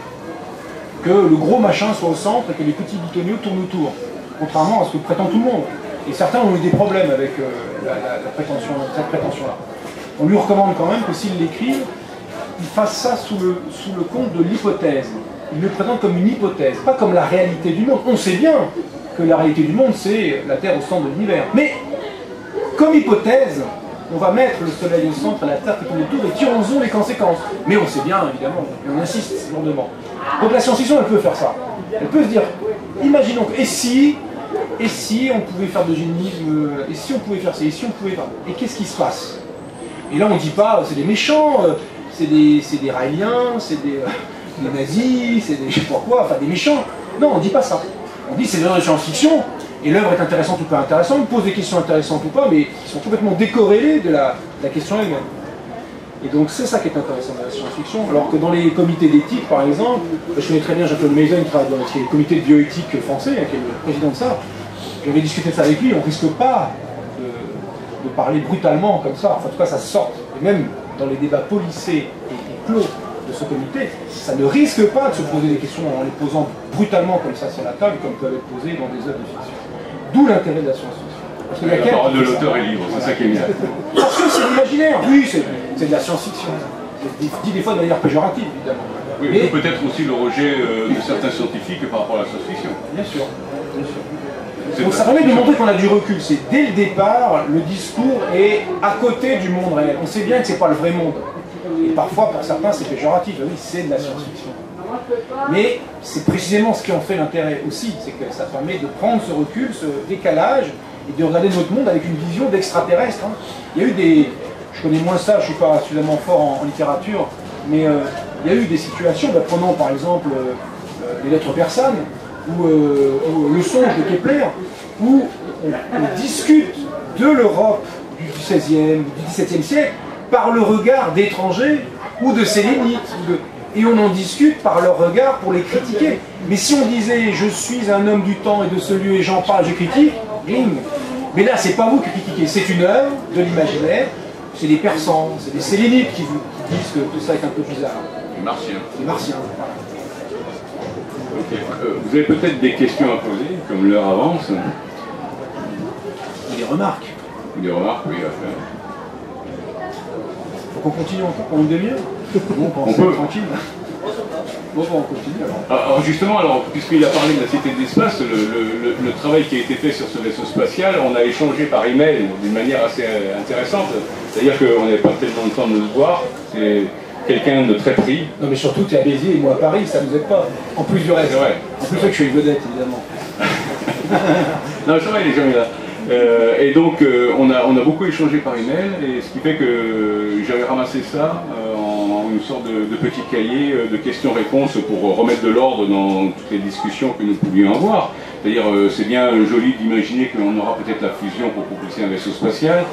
Speaker 3: que le gros machin soit au centre et que les petits bitoniaux tournent autour. Contrairement à ce que prétend tout le monde. Et certains ont eu des problèmes avec cette prétention-là. On lui recommande quand même que s'il l'écrit, il fasse ça sous le compte de l'hypothèse. Il le présente comme une hypothèse, pas comme la réalité du monde. On sait bien que la réalité du monde, c'est la Terre au centre de l'univers. Mais, comme hypothèse, on va mettre le Soleil au centre et la Terre qui tourne autour et tirons-en les conséquences. Mais on sait bien, évidemment, et on insiste lourdement. Donc la science-fiction, elle peut faire ça. Elle peut se dire, imaginons que, et si on pouvait faire de génisme, et si on pouvait faire ça, et si on pouvait pas, et qu'est-ce qui se passe? Et là on ne dit pas, c'est des méchants, c'est des raéliens, c'est des nazis, c'est des je sais pas quoi, enfin des méchants. Non, on ne dit pas ça. On dit c'est de la science-fiction, et l'œuvre est intéressante ou pas intéressante, on pose des questions intéressantes ou pas, mais qui sont complètement décorrélées de la question elle-même. Et donc c'est ça qui est intéressant dans la science-fiction, alors que dans les comités d'éthique par exemple, je connais très bien Jacques-Claude Maison qui travaille dans le comité de bioéthique français, qui est le président de ça, j'avais discuté de ça avec lui, on ne risque pas de parler brutalement comme ça, enfin, en tout cas ça sort, et même dans les débats policés et clos de ce comité, ça ne risque pas de se poser des questions en les posant brutalement comme ça sur la table, comme peuvent être posées dans des œuvres de fiction. D'où l'intérêt de la science-fiction. Parce que
Speaker 2: la parole de l'auteur est libre, c'est ça qui est bien.
Speaker 3: Parce que c'est l'imaginaire, oui, c'est de la science-fiction. Dit des fois de manière péjorative, évidemment.
Speaker 2: Oui, mais peut-être aussi le rejet de certains scientifiques par rapport à la science-fiction.
Speaker 3: Bien sûr, bien sûr. Donc ça permet de montrer qu'on a du recul. C'est dès le départ, le discours est à côté du monde réel. On sait bien que c'est pas le vrai monde. Et parfois, pour certains, c'est péjoratif. Oui, c'est de la science-fiction. Mais c'est précisément ce qui en fait l'intérêt aussi. C'est que ça permet de prendre ce recul, ce décalage, et de regarder notre monde avec une vision d'extraterrestre. Il y a eu des... Je connais moins ça, je ne suis pas suffisamment fort en littérature, mais il y a eu des situations, prenons par exemple les lettres persanes, ou le songe de Kepler, où on discute de l'Europe du XVIe, du XVIIe siècle par le regard d'étrangers ou de sélénites, et on en discute par leur regard pour les critiquer. Mais si on disait « je suis un homme du temps et de ce lieu et j'en parle, je critique », bing. Mais là, c'est pas vous qui critiquez, c'est une œuvre de l'imaginaire, c'est des Persans, c'est des sélénites qui disent que tout ça est un peu bizarre.
Speaker 2: Les Martiens.
Speaker 3: Les Martiens, voilà.
Speaker 2: Okay. Vous avez peut-être des questions à poser, comme l'heure avance.
Speaker 3: Des remarques.
Speaker 2: Des remarques, oui, à faire.
Speaker 3: Faut qu'on continue encore pendant une demi-heure. Bon, on peut. Tranquille. Bon, on continue alors.
Speaker 2: Alors justement, puisqu'il a parlé de la Cité de l'Espace, le travail qui a été fait sur ce vaisseau spatial, on a échangé par email d'une manière assez intéressante. C'est-à-dire qu'on n'avait pas tellement de temps de se voir. C'est quelqu'un de très pris.
Speaker 3: Non mais surtout tu es à Béziers et moi à Paris, ça ne nous aide pas. En plus du reste.
Speaker 2: Ouais.
Speaker 3: En plus que je suis une vedette évidemment.
Speaker 2: Non, c'est vrai, il est jamais là. Et donc on a beaucoup échangé par email, et ce qui fait que j'avais ramassé ça en une sorte de petit cahier de questions-réponses pour remettre de l'ordre dans toutes les discussions que nous pouvions avoir. C'est-à-dire, c'est bien joli d'imaginer qu'on aura peut-être la fusion pour propulser un vaisseau spatial.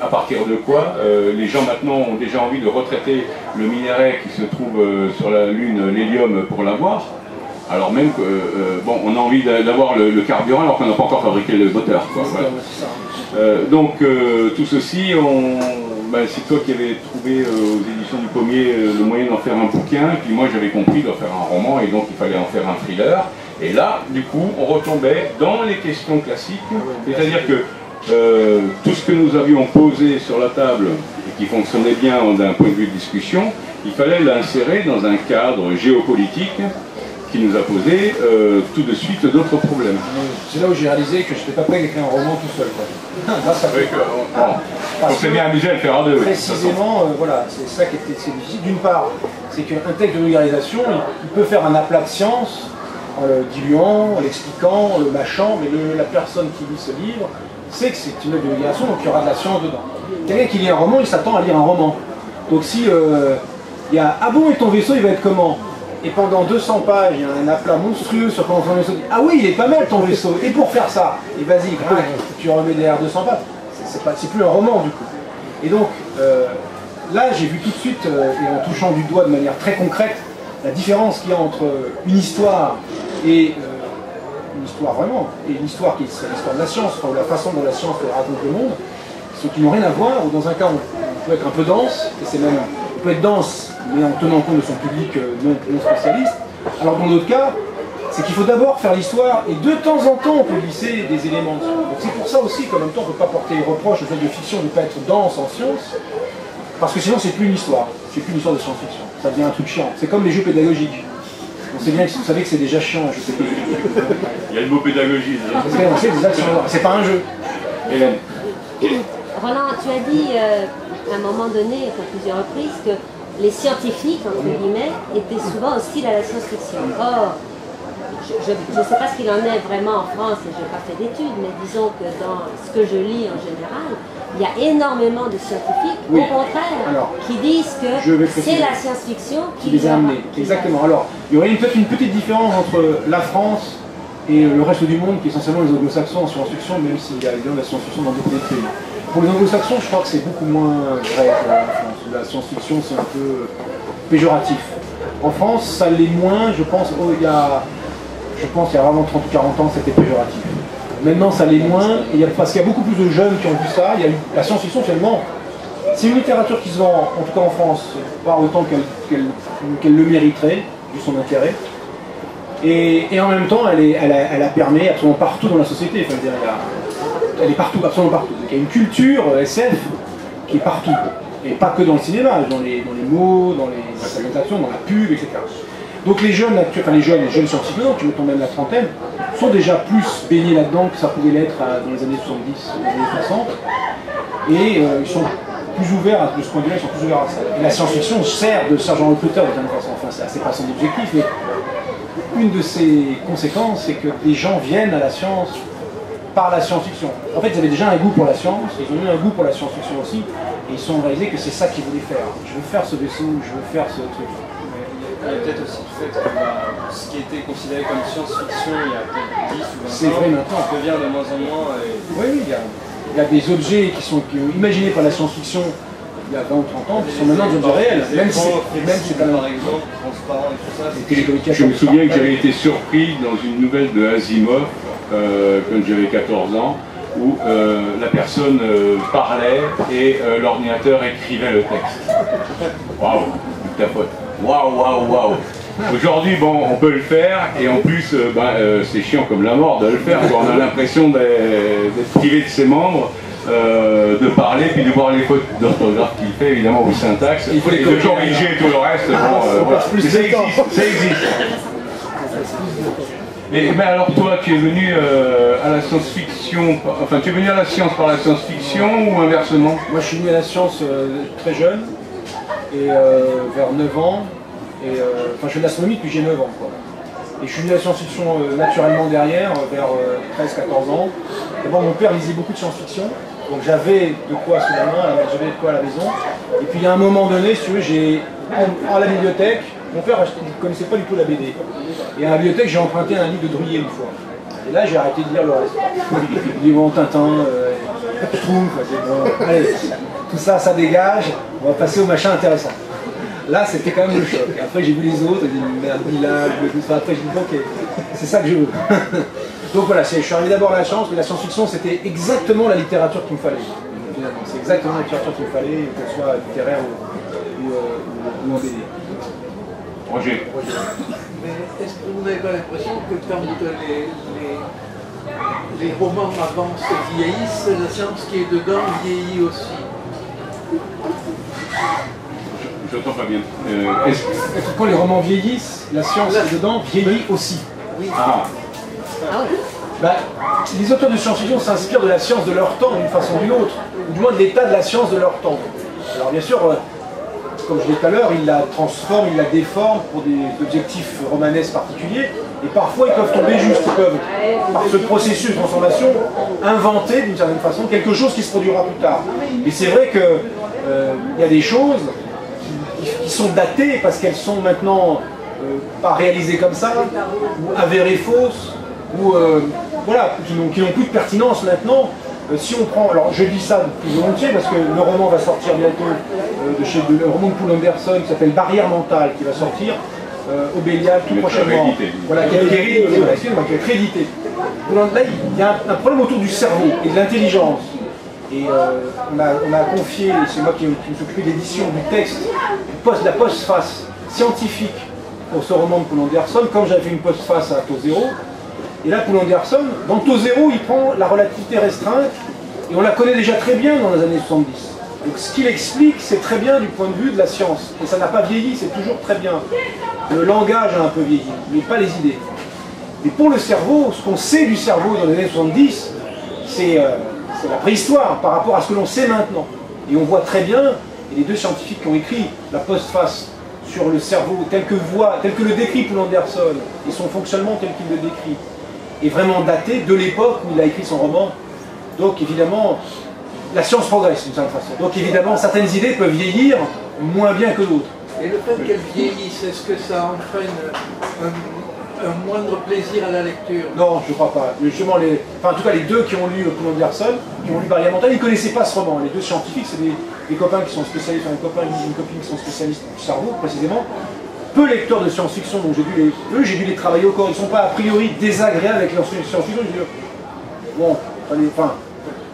Speaker 2: À partir de quoi les gens maintenant ont déjà envie de retraiter le minerai qui se trouve sur la Lune, l'hélium, pour l'avoir. Alors même que, bon, on a envie d'avoir le carburant alors qu'on n'a pas encore fabriqué le moteur. Quoi, voilà. Donc tout ceci, c'est toi qui avais trouvé aux éditions du Pommier le moyen d'en faire un bouquin, puis moi j'avais compris d'en faire un roman, et donc il fallait en faire un thriller. Et là, du coup, on retombait dans les questions classiques, c'est-à-dire que tout ce que nous avions posé sur la table, et qui fonctionnait bien d'un point de vue de discussion, il fallait l'insérer dans un cadre géopolitique qui nous a posé tout de suite d'autres problèmes.
Speaker 3: C'est là où j'ai réalisé que je n'étais pas prêt d'écrire un roman tout seul. Grâce à
Speaker 2: on s'est bien amusé à le faire à deux.
Speaker 3: Précisément, voilà, c'est ça qui était difficile. D'une part, c'est qu'un texte de vulgarisation, il peut faire un aplat de science en le diluant, en l'expliquant, en le mâchant, mais la personne qui lit ce livre sait que c'est une œuvre de vulgarisation, donc il y aura de la science dedans. Quelqu'un qui lit un roman, il s'attend à lire un roman. Donc si il y a « Ah bon, et ton vaisseau, il va être comment ?» Et pendant 200 pages, il y a un aplat monstrueux sur comment ton vaisseau dit « Ah oui, il est pas mal ton vaisseau, et pour faire ça, et vas-y, tu remets derrière 200 pages. » C'est plus un roman du coup. Et donc, là, j'ai vu tout de suite, et en touchant du doigt de manière très concrète, la différence qu'il y a entre une histoire et une histoire vraiment, et une histoire qui serait l'histoire de la science, enfin, ou la façon dont la science raconte le monde, ce qui n'ont rien à voir, ou dans un cas, on peut être un peu dense, et c'est même, on peut être dense, mais en tenant compte de son public non spécialiste, alors dans d'autres cas, c'est qu'il faut d'abord faire l'histoire, et de temps en temps, on peut glisser des éléments dessus. Donc c'est pour ça aussi qu'en même temps, on ne peut pas porter reproche aux œuvres de fiction de ne pas être dense en science, parce que sinon, c'est plus une histoire, c'est plus une histoire de science-fiction, ça devient un truc chiant. C'est comme les jeux pédagogiques. On sait bien que vous savez que c'est déjà chiant, un jeu pédagogique.
Speaker 2: Il y a le mot pédagogie.
Speaker 3: C'est pas un jeu. Hélène.
Speaker 1: Roland, tu as dit à un moment donné, à plusieurs reprises, que les scientifiques, entre guillemets, étaient souvent hostiles à la science-fiction. Or, je ne sais pas ce qu'il en est vraiment en France, et je n'ai pas fait d'études, mais disons que dans ce que je lis en général, il y a énormément de scientifiques, au contraire, qui disent que c'est la science-fiction qui les a amenés.
Speaker 3: Exactement. Alors, il y aurait peut-être une petite différence entre la France et le reste du monde, qui est essentiellement les anglo-saxons en science-fiction, même s'il y a évidemment de la science-fiction dans beaucoup d'autres pays. Pour les anglo-saxons, je crois que c'est beaucoup moins vrai que la France. La science-fiction, c'est un peu péjoratif. En France, ça l'est moins, je pense, il y a vraiment 30 ou 40 ans, c'était péjoratif. Maintenant, ça l'est moins, parce qu'il y a beaucoup plus de jeunes qui ont vu ça. Il y a la science-fiction, finalement, c'est une littérature qui se vend, en tout cas en France, pas autant qu'elle le mériterait, vu son intérêt. Et en même temps, elle a permis absolument partout dans la société. Enfin, elle est partout, absolument partout. Donc, il y a une culture SF qui est partout. Et pas que dans le cinéma, dans les mots, dans la présentation, dans la pub, etc. Donc les jeunes scientifiques, qui mettons même la trentaine, sont déjà plus baignés là-dedans que ça pouvait l'être dans les années 70, dans les années 60. Et ils sont plus ouverts, de ce point de vue-là, ils sont plus ouverts à ça. Et la science-fiction sert de sergent recruteur de toute façon, enfin c'est pas son objectif, mais une de ses conséquences, c'est que des gens viennent à la science par la science-fiction. En fait, ils avaient déjà un goût pour la science, ils ont eu un goût pour la science-fiction aussi, et ils sont réalisés que c'est ça qu'ils voulaient faire. Je veux faire ce vaisseau, je veux faire ce truc.
Speaker 4: Il y a peut-être aussi le fait que ce qui était considéré comme science-fiction il y a peut-être 10 ou 20 ans,
Speaker 3: c'est vrai maintenant,
Speaker 4: devient de moins en moins.
Speaker 3: Oui, il y a des objets qui sont imaginés par la science-fiction il y a 20 ou 30 ans, qui sont maintenant des objets réels. Même si c'est pas
Speaker 4: par exemple, transparent et tout ça.
Speaker 2: Je me souviens que j'avais été surpris dans une nouvelle de Asimov, quand j'avais 14 ans, où la personne parlait et l'ordinateur écrivait le texte. Waouh, ta faute. Waouh. Aujourd'hui, bon, on peut le faire, et en plus, c'est chiant comme la mort de le faire, on a l'impression d'être privé de ses membres, de parler, puis de voir les fautes d'orthographe qu'il fait, évidemment, ou syntaxe,
Speaker 3: il faut les
Speaker 2: corriger tout le reste. Mais ça existe. Mais alors toi, tu es venu à la science-fiction, enfin tu es venu à la science par la science-fiction ou inversement?
Speaker 3: Moi je suis venu à la science très jeune, et vers 9 ans, et enfin je fais de l'astronomie depuis j'ai 9 ans, quoi. Et je suis venu à la science-fiction naturellement derrière, vers 13-14 ans. D'abord mon père lisait beaucoup de science-fiction, donc j'avais de quoi sous la main, j'avais de quoi à la maison. Et puis à un moment donné, si tu veux, j'ai à la bibliothèque, mon père ne connaissait pas du tout la BD. Et à la bibliothèque, j'ai emprunté un livre de Druyer une fois. Et là, j'ai arrêté de lire le reste. Les bons Tintin, Schtroumpf, bon, allez, tout ça, ça dégage, on va passer au machin intéressant. Là, c'était quand même le choc. Et après, j'ai vu les autres, j'ai dit merde, Bilal, tout ça. Après, j'ai dit ok, c'est ça que je veux. Donc voilà, je suis arrivé d'abord à la science, mais la science-fiction, c'était exactement la littérature qu'il me fallait. C'est exactement la littérature qu'il me fallait, qu'elle soit littéraire ou en BD.
Speaker 2: Roger.
Speaker 5: Mais est-ce que vous n'avez pas l'impression que quand les romans avancent et vieillissent, la science qui est dedans vieillit aussi?
Speaker 2: J'entends pas bien.
Speaker 3: Quand les romans vieillissent, la science dedans vieillit aussi.
Speaker 5: Oui.
Speaker 2: Ah,
Speaker 1: Ah oui.
Speaker 3: Bah, les auteurs de science-fiction s'inspirent de la science de leur temps d'une façon ou d'une autre, ou du moins de l'état de la science de leur temps. Alors bien sûr, comme je l'ai dit tout à l'heure, ils la transforment, ils la déforment pour des objectifs romanesques particuliers, et parfois ils peuvent tomber juste, ils peuvent, par ce processus de transformation, inventer d'une certaine façon quelque chose qui se produira plus tard. Et c'est vrai que il y a des choses qui sont datées parce qu'elles sont maintenant pas réalisées comme ça, ou avérées fausses, ou voilà, qui n'ont plus de pertinence maintenant. Si on prend, alors je dis ça plus volontiers parce que le roman va sortir bientôt le roman de Poul Anderson qui s'appelle Barrière mentale, qui va sortir au Bélial tout prochainement. Voilà, qui a été réédité. Là, il y a un problème autour du cerveau et de l'intelligence. Et on a confié, c'est moi qui me suis occupé de l'édition du texte, de la postface scientifique pour ce roman de Poul Anderson, comme j'avais fait une postface à Taux Zéro. Et là, Poul Anderson, dans Taux Zéro, il prend la relativité restreinte, et on la connaît déjà très bien dans les années 70. Donc ce qu'il explique, c'est très bien du point de vue de la science. Et ça n'a pas vieilli, c'est toujours très bien. Le langage a un peu vieilli, mais pas les idées. Et pour le cerveau, ce qu'on sait du cerveau dans les années 70, c'est la préhistoire par rapport à ce que l'on sait maintenant. Et on voit très bien, et les deux scientifiques qui ont écrit la postface sur le cerveau tel que le décrit Poul Anderson, et son fonctionnement tel qu'il le décrit, est vraiment daté de l'époque où il a écrit son roman. Donc évidemment, la science progresse d'une certaine façon. Donc évidemment, certaines idées peuvent vieillir moins bien que d'autres.
Speaker 5: Et le fait qu'elles vieillissent, est-ce que ça entraîne un moindre plaisir à la lecture?
Speaker 3: Non, je ne crois pas. Justement, en tout cas, les deux qui ont lu Poul Anderson, qui ont lu Barrière mentale, ils ne connaissaient pas ce roman. Les deux scientifiques, c'est des copains qui sont spécialistes, un copain et une copine qui sont spécialistes du cerveau, précisément. Peu lecteurs de science-fiction, donc j'ai dû les travailler au corps. Ils ne sont pas a priori désagréables avec leur science-fiction. Bon, enfin,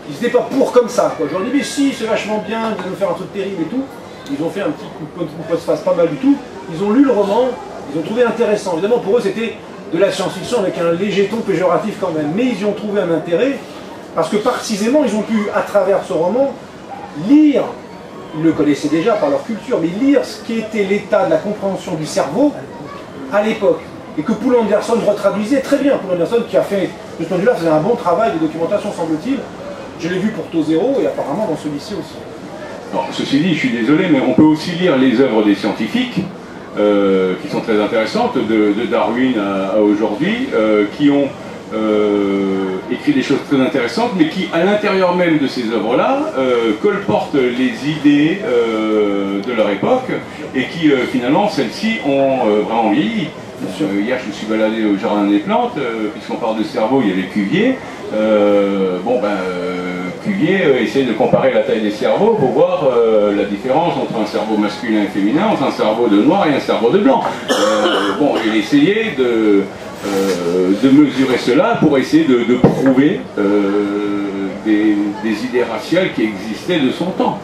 Speaker 3: ils n'étaient pas pour comme ça, quoi. Je leur ai dit, mais si, c'est vachement bien, de nous faire un truc terrible et tout. Ils ont fait un petit postface pas mal du tout. Ils ont lu le roman, ils ont trouvé intéressant. Évidemment, pour eux, c'était de la science-fiction avec un léger ton péjoratif quand même. Mais ils y ont trouvé un intérêt, parce que précisément, ils ont pu, à travers ce roman, lire, ils le connaissaient déjà par leur culture, mais lire ce qui était l'état de la compréhension du cerveau à l'époque. Et que Poul Anderson retraduisait très bien. Poul Anderson qui a fait, de ce point de vue-là, faisait un bon travail de documentation, semble-t-il. Je l'ai vu pour Taux Zéro et apparemment dans celui-ci aussi.
Speaker 2: Alors, ceci dit, je suis désolé, mais on peut aussi lire les œuvres des scientifiques, qui sont très intéressantes, de Darwin à aujourd'hui, qui ont écrit des choses très intéressantes, mais qui, à l'intérieur même de ces œuvres-là, colportent les idées de leur époque, et qui, finalement, celles-ci ont vraiment vieilli. Hier, je me suis baladé au Jardin des Plantes, puisqu'on parle de cerveau, il y avait Cuvier. Cuvier essaye de comparer la taille des cerveaux pour voir la différence entre un cerveau masculin et féminin, entre un cerveau de noir et un cerveau de blanc. Il essayait de mesurer cela pour essayer de prouver des idées raciales qui existaient de son temps.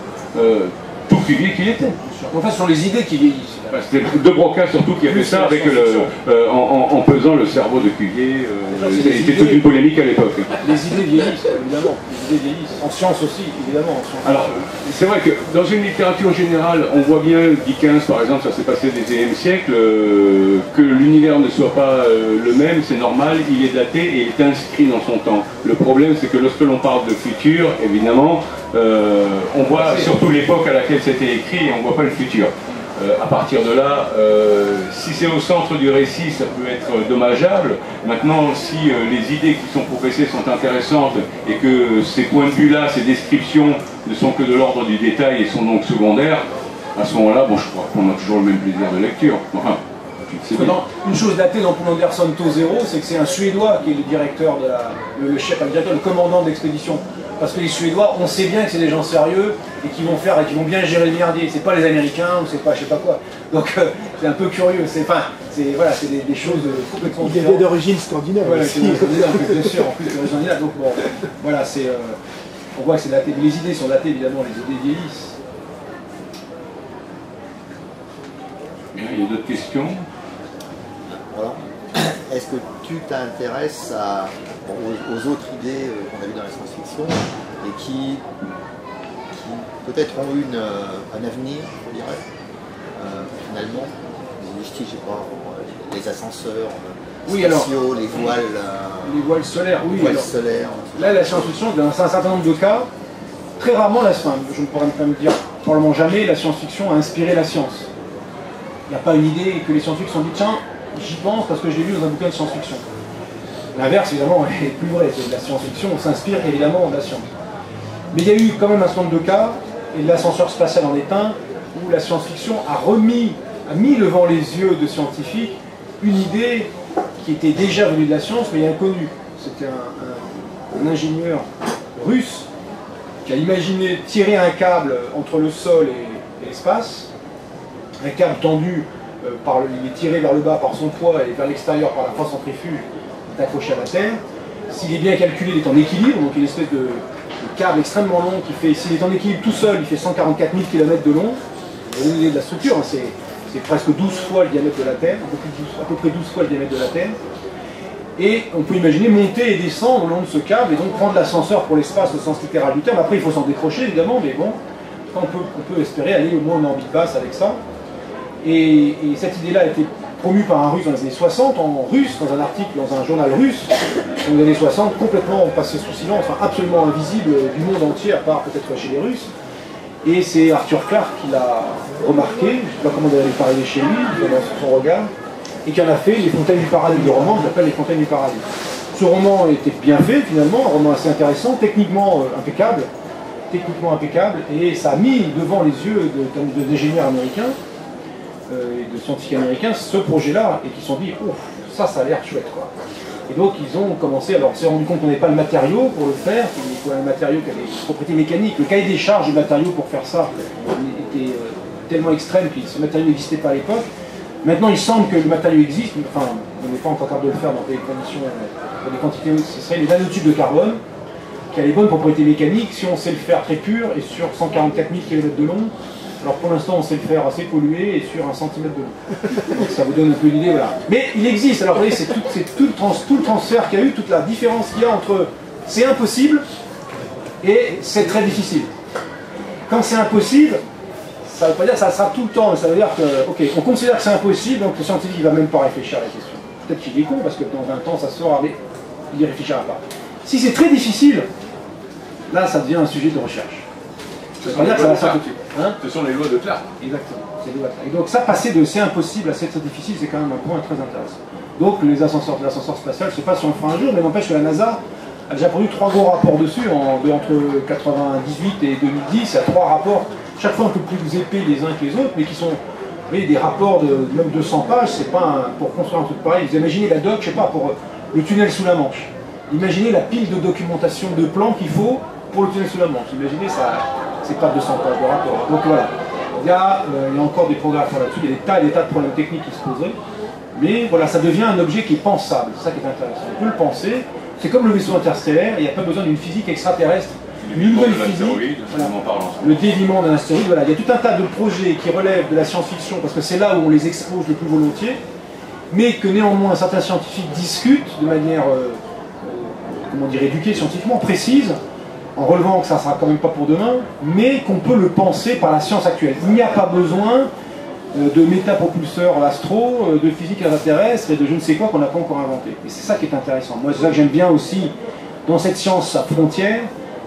Speaker 2: Tout Cuvier qu'il était.
Speaker 3: En fait, ce sont les idées qui vieillissent.
Speaker 2: C'était De Broca surtout qui a fait ça avec en pesant le cerveau de Cuvier. C'était toute une polémique à l'époque.
Speaker 3: Les idées vieillissent, évidemment. Les idées vieillissent. En science aussi, évidemment.
Speaker 2: Alors, c'est vrai que dans une littérature générale, on voit bien, Dickens par exemple, ça s'est passé au XIXe siècle, que l'univers ne soit pas le même, c'est normal, il est daté et il est inscrit dans son temps. Le problème, c'est que lorsque l'on parle de futur, évidemment, on voit surtout l'époque à laquelle c'était écrit et on ne voit pas le futur. À partir de là, si c'est au centre du récit, ça peut être dommageable. Maintenant, si les idées qui sont professées sont intéressantes et que ces points de vue-là, ces descriptions ne sont que de l'ordre du détail et sont donc secondaires, à ce moment-là, je crois qu'on a toujours le même plaisir de lecture. Enfin,
Speaker 3: une chose datée dans Poul Anderson Taux Zéro, c'est que c'est un Suédois qui est le directeur, le commandant d'expédition. Parce que les Suédois, on sait bien que c'est des gens sérieux et qui vont bien gérer le merdier. C'est pas les Américains ou c'est pas je sais pas quoi. Donc c'est un peu curieux. C'est des choses complètement différentes.
Speaker 6: Il est d'origine scandinave.
Speaker 3: Voilà, c'est bien sûr, en plus d'origine scandinave. Donc bon, voilà, on voit que c'est daté. Les idées sont datées évidemment, les idées vieillissent.
Speaker 2: Bien, il y a d'autres questions?
Speaker 7: Voilà. Est-ce que tu t'intéresses aux autres idées qu'on a vues dans la science-fiction et qui peut-être ont eu un avenir, je dirais, finalement, les vestiges, je sais pas, les ascenseurs,
Speaker 3: Oui,
Speaker 7: spatiaux, les voiles
Speaker 3: solaires, oui.
Speaker 7: voiles solaires.
Speaker 3: Là, la science-fiction, dans un certain nombre de cas, très rarement, je ne pourrais pas me dire, probablement jamais, la science-fiction a inspiré la science. Il n'y a pas une idée que les scientifiques se sont dit, tiens, j'y pense parce que je l'ai lu dans un bouquin de science-fiction. L'inverse, évidemment, est plus vrai. C'est de la science-fiction, on s'inspire évidemment de la science. Mais il y a eu quand même un certain nombre de cas, et l'ascenseur spatial en est un, où la science-fiction a mis devant les yeux de scientifiques une idée qui était déjà venue de la science, mais inconnue. C'était un ingénieur russe qui a imaginé tirer un câble entre le sol et l'espace, un câble tendu, il est tiré vers le bas par son poids et vers l'extérieur par la force centrifuge, il est accroché à la Terre. S'il est bien calculé, il est en équilibre, donc une espèce de câble extrêmement long qui fait, s'il est en équilibre tout seul, il fait 144 000 km de long. Vous avez une idée de la structure, hein, c'est presque 12 fois le diamètre de la Terre, à peu près 12 fois le diamètre de la Terre. Et on peut imaginer monter et descendre le long de ce câble et donc prendre l'ascenseur pour l'espace au sens littéral du terme. Après, il faut s'en décrocher évidemment, mais bon, on peut espérer aller au moins en orbite basse avec ça. Et cette idée-là a été promue par un russe dans les années 60, en russe, dans un article, dans un journal russe, dans les années 60, complètement passé sous silence, enfin absolument invisible du monde entier, à part peut-être chez les Russes. Et c'est Arthur Clarke qui l'a remarqué, je ne sais pas comment il avait parlé chez lui, dans son regard, et qui en a fait Les Fontaines du Paradis, le roman que j'appelle Les Fontaines du Paradis. Ce roman était bien fait finalement, un roman assez intéressant, techniquement impeccable, et ça a mis devant les yeux d'ingénieurs américains, et de scientifiques américains, ce projet-là, et qui se sont dit, ouf, ça a l'air chouette, quoi. Et donc ils ont commencé, alors on s'est rendu compte qu'on n'avait pas le matériau pour le faire, qu'il faut un matériau qui avait des propriétés mécaniques, le cahier des charges du matériau pour faire ça était tellement extrême que ce matériau n'existait pas à l'époque. Maintenant il semble que le matériau existe, enfin on n'est pas encore capable de le faire dans des conditions, dans des quantités, ce serait les nanotubes de carbone, qui a les bonnes propriétés mécaniques, si on sait le faire très pur et sur 144 000 km de long. Alors pour l'instant on sait le faire assez pollué et sur 1 cm de long. Donc ça vous donne un peu l'idée, voilà. Mais il existe, alors vous voyez, c'est tout le transfert qu'il y a eu, toute la différence qu'il y a entre c'est impossible et c'est très difficile. Quand c'est impossible, ça ne veut pas dire que ça sera tout le temps, ça veut dire que, ok, on considère que c'est impossible, donc le scientifique ne va même pas réfléchir à la question. Peut-être qu'il est con, parce que dans 20 ans ça se saura, mais il n'y réfléchira pas. Si c'est très difficile, là ça devient un sujet de recherche.
Speaker 2: Ce sont les lois de Clarke.
Speaker 3: Exactement. Et donc ça, passer de c'est impossible à c'est très difficile, c'est quand même un point très intéressant. Donc l'ascenseur spatial, je ne sais pas si on le fera un jour, mais n'empêche que la NASA a déjà produit 3 gros rapports dessus, entre 98 et 2010, il y a 3 rapports, chaque fois un peu plus épais les uns que les autres, mais qui sont, vous voyez, des rapports de même 200 pages, c'est pas pour construire un truc pareil. Vous imaginez la doc, je sais pas, pour le tunnel sous la Manche. Imaginez la pile de documentation de plans qu'il faut pour le tunnel sous la Manche. Imaginez ça. C'est pas 200 pages de rapport. Donc voilà, il y a encore des progrès à faire là-dessus, il y a des tas de problèmes techniques qui se poseraient, mais voilà, ça devient un objet qui est pensable, c'est ça qui est intéressant. On peut le penser, c'est comme le vaisseau interstellaire, il n'y a pas besoin d'une physique extraterrestre, une nouvelle physique, voilà, le déviement d'un astéroïde, voilà, il y a tout un tas de projets qui relèvent de la science-fiction, parce que c'est là où on les expose le plus volontiers, mais que néanmoins certains scientifiques discutent de manière, comment dire, éduquée scientifiquement, précise, en relevant que ça ne sera quand même pas pour demain, mais qu'on peut le penser par la science actuelle. Il n'y a pas besoin de métapropulseurs astro, de physique extraterrestre et de je ne sais quoi qu'on n'a pas encore inventé. Et c'est ça qui est intéressant. Moi, c'est ça que j'aime bien aussi dans cette science à frontière,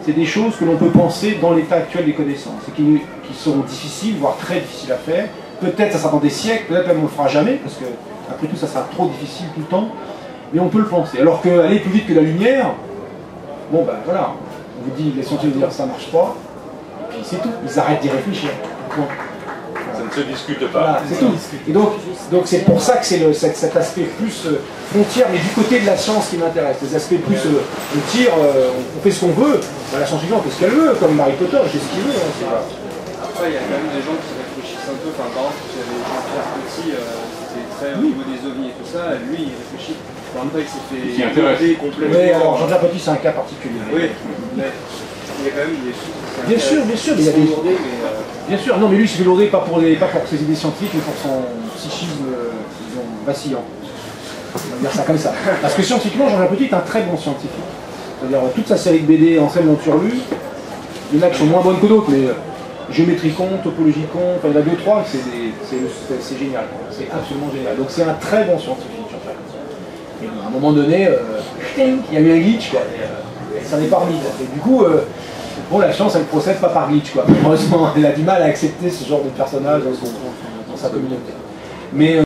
Speaker 3: c'est des choses que l'on peut penser dans l'état actuel des connaissances, et qui seront difficiles, voire très difficiles à faire. Peut-être ça sera dans des siècles, peut-être même on ne le fera jamais, parce que après tout ça sera trop difficile tout le temps, mais on peut le penser. Alors qu'aller plus vite que la lumière, bon ben voilà. On vous dit, les scientifiques dire ça marche pas, et puis c'est tout, ils arrêtent d'y réfléchir. Bon.
Speaker 2: Ça ne se discute pas.
Speaker 3: Voilà, c'est tout. Et donc c'est pour ça que c'est cet aspect plus frontière, mais du côté de la science qui m'intéresse. Les aspects plus on tire, on fait ce qu'on veut. Ben, la science-fiction, on fait ce qu'elle veut, comme Harry Potter, je sais ce qu'il veut. Hein,
Speaker 4: après, il y a quand même des gens qui réfléchissent un peu. Enfin, par exemple, j'avais Jean-Pierre Petit, c'était très au niveau des ovnis et tout ça, lui il réfléchit. Après, il s'est fait monter complètement.
Speaker 3: Oui, alors Jean-Pierre Petit, c'est un cas particulier.
Speaker 4: Oui, mais il y a quand même des choses.
Speaker 3: Bien sûr, mais il y a des. Bien sûr, non, mais lui, il s'est fait lourder pas pour ses idées scientifiques, mais pour son psychisme, disons, vacillant. On va dire ça comme ça. Parce que scientifiquement, Jean-Pierre Petit est un très bon scientifique. C'est-à-dire, toute sa série de BD, Enseigne l'ont surlu. Il y en a qui sont moins bonnes que d'autres, mais géométrie con, topologie con, enfin il y en a 2-3, c'est génial, c'est absolument génial. Donc c'est un très bon scientifique en fait. Et à un moment donné, il y a eu un glitch, quoi, et ça n'est pas remis. Et du coup, bon, la chance, elle ne procède pas par glitch, quoi. Heureusement, elle a du mal à accepter ce genre de personnage dans sa communauté. Mais